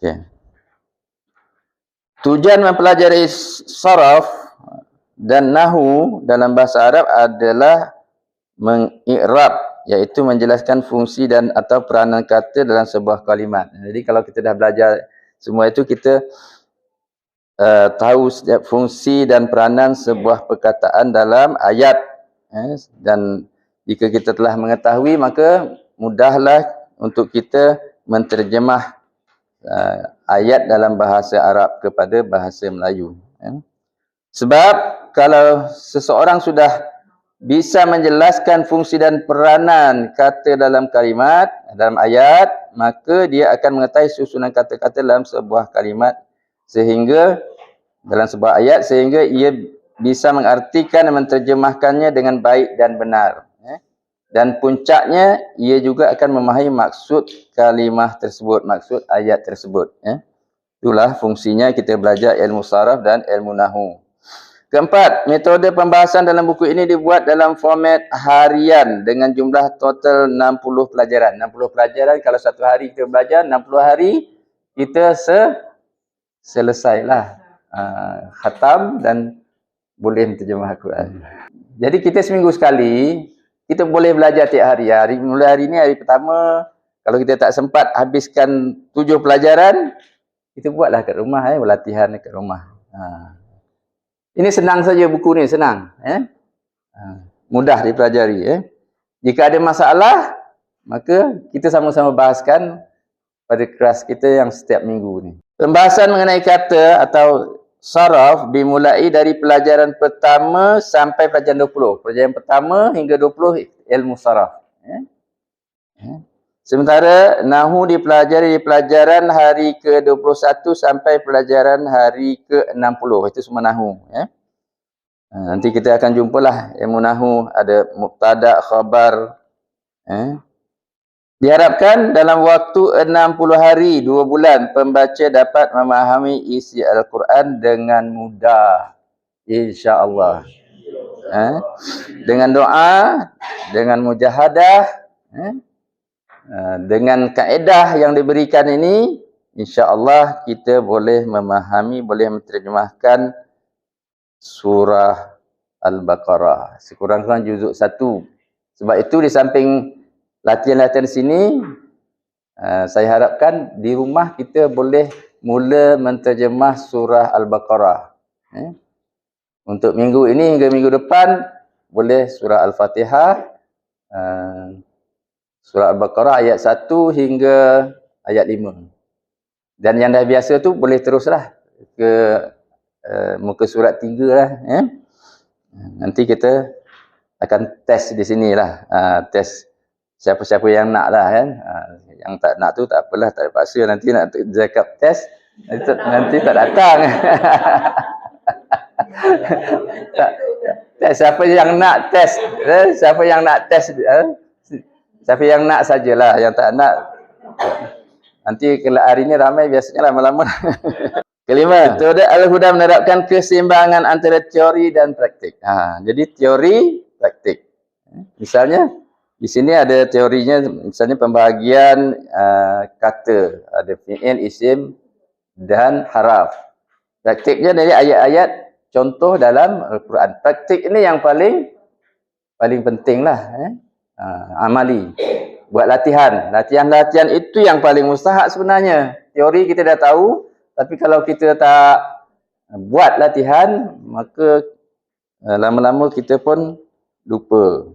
Okey. Tujuan mempelajari saraf dan nahu dalam bahasa Arab adalah mengikrab, iaitu menjelaskan fungsi dan atau peranan kata dalam sebuah kalimat. Jadi kalau kita dah belajar semua itu, kita tahu setiap fungsi dan peranan sebuah perkataan dalam ayat. Dan jika kita telah mengetahui, maka mudahlah untuk kita menterjemah ayat dalam bahasa Arab kepada bahasa Melayu. Sebab kalau seseorang sudah bisa menjelaskan fungsi dan peranan kata dalam kalimat, dalam ayat, maka dia akan mengetahui susunan kata-kata dalam sebuah kalimat, sehingga dalam sebuah ayat, sehingga ia bisa mengartikan dan menterjemahkannya dengan baik dan benar. Dan puncaknya, ia juga akan memahami maksud kalimah tersebut, maksud ayat tersebut. Itulah fungsinya kita belajar ilmu saraf dan ilmu nahu. Keempat, metode pembahasan dalam buku ini dibuat dalam format harian dengan jumlah total 60 pelajaran. 60 pelajaran, kalau satu hari kita belajar, 60 hari kita selesailah khatam dan boleh menterjemah Al-Quran. Jadi kita seminggu sekali, kita boleh belajar tiap hari. Mulai hari ini, hari pertama, kalau kita tak sempat habiskan 7 pelajaran, kita buatlah kat rumah, latihan kat rumah. Ini senang saja buku ni, senang. Mudah dipelajari. Jika ada masalah, maka kita sama-sama bahaskan pada kelas kita yang setiap minggu ni. Pembahasan mengenai kata atau saraf dimulai dari pelajaran pertama sampai pelajaran 20. Pelajaran pertama hingga 20 ilmu saraf. Sementara nahu dipelajari di pelajaran hari ke-21 sampai pelajaran hari ke-60. Itu semua nahu. Nanti kita akan jumpalah ilmu nahu, ada mubtada, khabar. Diharapkan dalam waktu 60 hari, 2 bulan, pembaca dapat memahami isi Al-Quran dengan mudah. InsyaAllah. Dengan doa, dengan mujahadah, dengan kaedah yang diberikan ini, insya-Allah kita boleh memahami, boleh menterjemahkan surah Al-Baqarah. Sekurang-kurang juzuk 1. Sebab itu di samping latihan-latihan sini, saya harapkan di rumah kita boleh mula menterjemah surah Al-Baqarah. Untuk minggu ini hingga minggu depan, boleh surah Al-Fatihah, surah Al-Baqarah ayat 1 hingga ayat 5. Dan yang dah biasa tu boleh teruslah ke muka surat 3 lah. Nanti kita akan test di sinilah. Test siapa-siapa yang nak lah kan. Yang tak nak tu tak apalah, tak paksa. Nanti nak cakap test, nanti tak datang. Siapa yang nak test, siapa yang nak test, siapa yang nak sajalah, yang tak nak nanti kalau hari ni ramai, biasanya lama-lama. Kelima, metode Al-Huda menerapkan keseimbangan antara teori dan praktik. Jadi teori, praktik. Misalnya di sini ada teorinya, misalnya pembahagian kata, ada fi'il, isim dan haraf. Praktiknya dari ayat-ayat contoh dalam Al-Quran. Praktik ini yang paling pentinglah. Amali. Buat latihan. Latihan-latihan itu yang paling mustahak sebenarnya. Teori kita dah tahu, tapi kalau kita tak buat latihan, maka lama-lama kita pun lupa.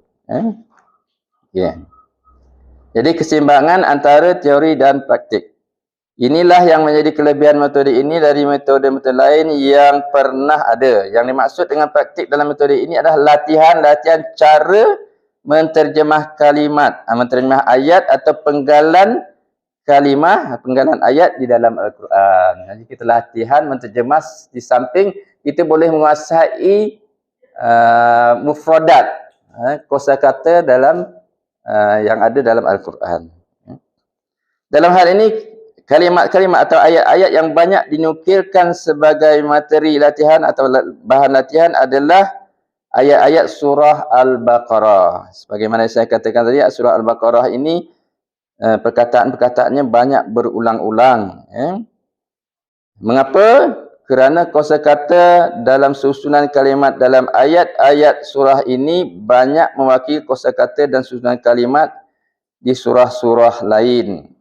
Jadi keseimbangan antara teori dan praktik. Inilah yang menjadi kelebihan metode ini dari metode-metode lain yang pernah ada. Yang dimaksud dengan praktik dalam metode ini adalah latihan cara menterjemah kalimat, menterjemah ayat atau penggalan kalimah, penggalan ayat di dalam Al-Quran. Jadi kita latihan menterjemah, di samping kita boleh menguasai mufradat, kosakata dalam yang ada dalam Al-Quran. Dalam hal ini, kalimat-kalimat atau ayat-ayat yang banyak dinukilkan sebagai materi latihan atau bahan latihan adalah ayat-ayat surah Al-Baqarah. Sebagaimana saya katakan tadi, surah Al-Baqarah ini perkataan-perkataannya banyak berulang-ulang. Mengapa? Kerana kosakata dalam susunan kalimat dalam ayat-ayat surah ini banyak mewakili kosakata dan susunan kalimat di surah-surah lain.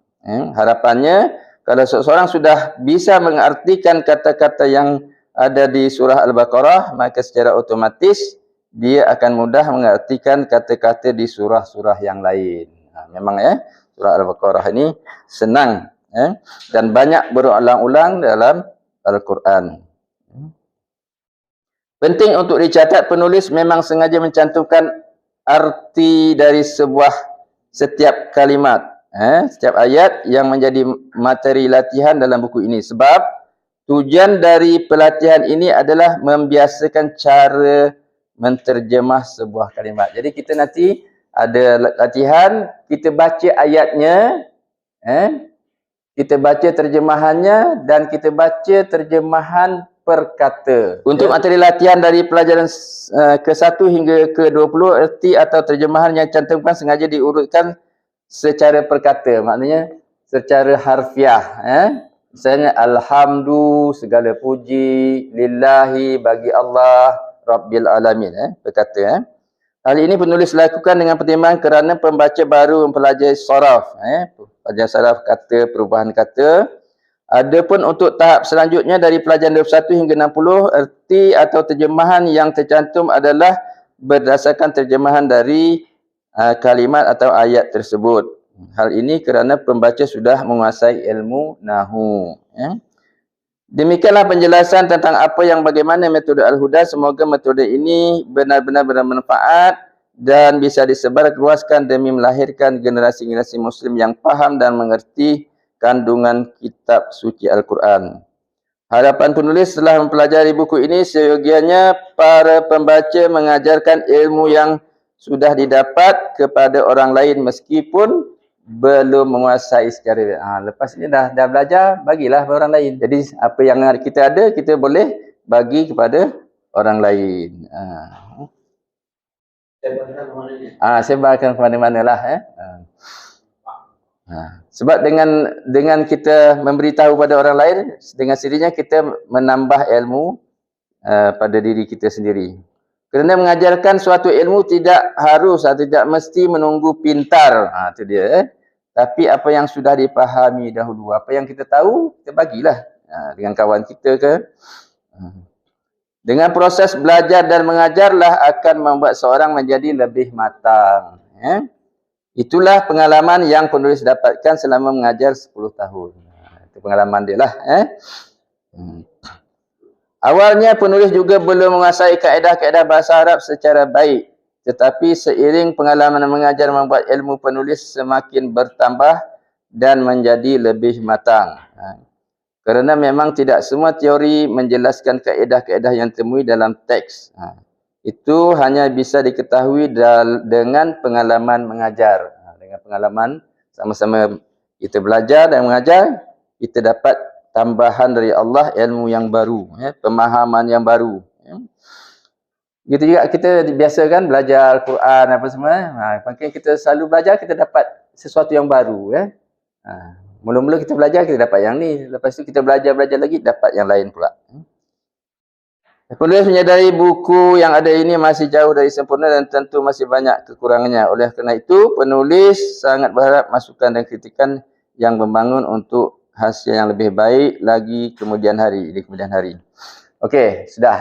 Harapannya, kalau seseorang sudah bisa mengartikan kata-kata yang ada di surah Al-Baqarah, maka secara otomatis dia akan mudah mengartikan kata-kata di surah-surah yang lain. Memang surah Al-Baqarah ini senang dan banyak berulang-ulang dalam Al-Quran. Penting untuk dicatat, penulis memang sengaja mencantumkan arti dari setiap kalimat, setiap ayat yang menjadi materi latihan dalam buku ini. Sebab tujuan dari pelatihan ini adalah membiasakan cara menterjemah sebuah kalimat. Jadi kita nanti ada latihan, kita baca ayatnya, kita baca terjemahannya dan kita baca terjemahan per kata. Untuk materi latihan dari pelajaran ke-1 hingga ke-20, erti atau terjemahan yang cantumkan sengaja diurutkan secara per kata. Maknanya secara harfiah. Misalnya, alhamdu, segala puji, lillahi, bagi Allah, Rabbil Alamin. Per kata. Hal ini penulis lakukan dengan pertimbangan kerana pembaca baru mempelajari saraf. Pelajaran saraf kata, perubahan kata. Adapun untuk tahap selanjutnya dari pelajaran 21 hingga 60, erti atau terjemahan yang tercantum adalah berdasarkan terjemahan dari kalimat atau ayat tersebut. Hal ini kerana pembaca sudah menguasai ilmu nahu. Demikianlah penjelasan tentang apa yang bagaimana metode Al-Huda. Semoga metode ini benar-benar bermanfaat dan bisa disebarluaskan demi melahirkan generasi-generasi Muslim yang faham dan mengerti kandungan kitab suci Al-Quran. Harapan penulis setelah mempelajari buku ini, seyogianya para pembaca mengajarkan ilmu yang sudah didapat kepada orang lain meskipun belum menguasai secara lepas ini dah belajar, bagilah kepada orang lain. Jadi apa yang kita ada, kita boleh bagi kepada orang lain. Sebarkan ke mana-mana lah. Sebab dengan kita memberitahu pada orang lain, dengan sendirinya kita menambah ilmu pada diri kita sendiri. Kerana mengajarkan suatu ilmu tidak harus atau tidak mesti menunggu pintar. Itu dia. Tapi apa yang sudah dipahami dahulu, apa yang kita tahu, kita bagilah dengan kawan kita ke. Dengan proses belajar dan mengajarlah akan membuat seorang menjadi lebih matang. Itulah pengalaman yang penulis dapatkan selama mengajar 10 tahun. Itu pengalaman dia lah. Awalnya penulis juga belum menguasai kaedah-kaedah bahasa Arab secara baik. Tetapi seiring pengalaman mengajar membuat ilmu penulis semakin bertambah dan menjadi lebih matang. Kerana memang tidak semua teori menjelaskan kaedah-kaedah yang temui dalam teks. Itu hanya bisa diketahui dengan pengalaman mengajar. Dengan pengalaman sama-sama kita belajar dan mengajar, kita dapat tambahan dari Allah ilmu yang baru, pemahaman yang baru. Gitu juga kita biasakan belajar Al-Quran apa semua. Makin kita selalu belajar, kita dapat sesuatu yang baru. Mula-mula kita belajar, kita dapat yang ni. Lepas tu kita belajar lagi, dapat yang lain pula. Penulis menyadari buku yang ada ini masih jauh dari sempurna dan tentu masih banyak kekurangannya. Oleh kerana itu, penulis sangat berharap masukan dan kritikan yang membangun untuk hasil yang lebih baik lagi di kemudian hari. Okey, sudah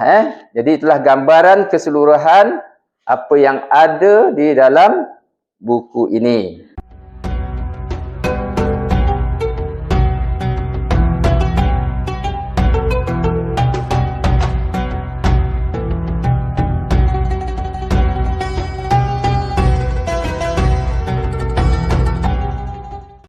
Jadi itulah gambaran keseluruhan apa yang ada di dalam buku ini.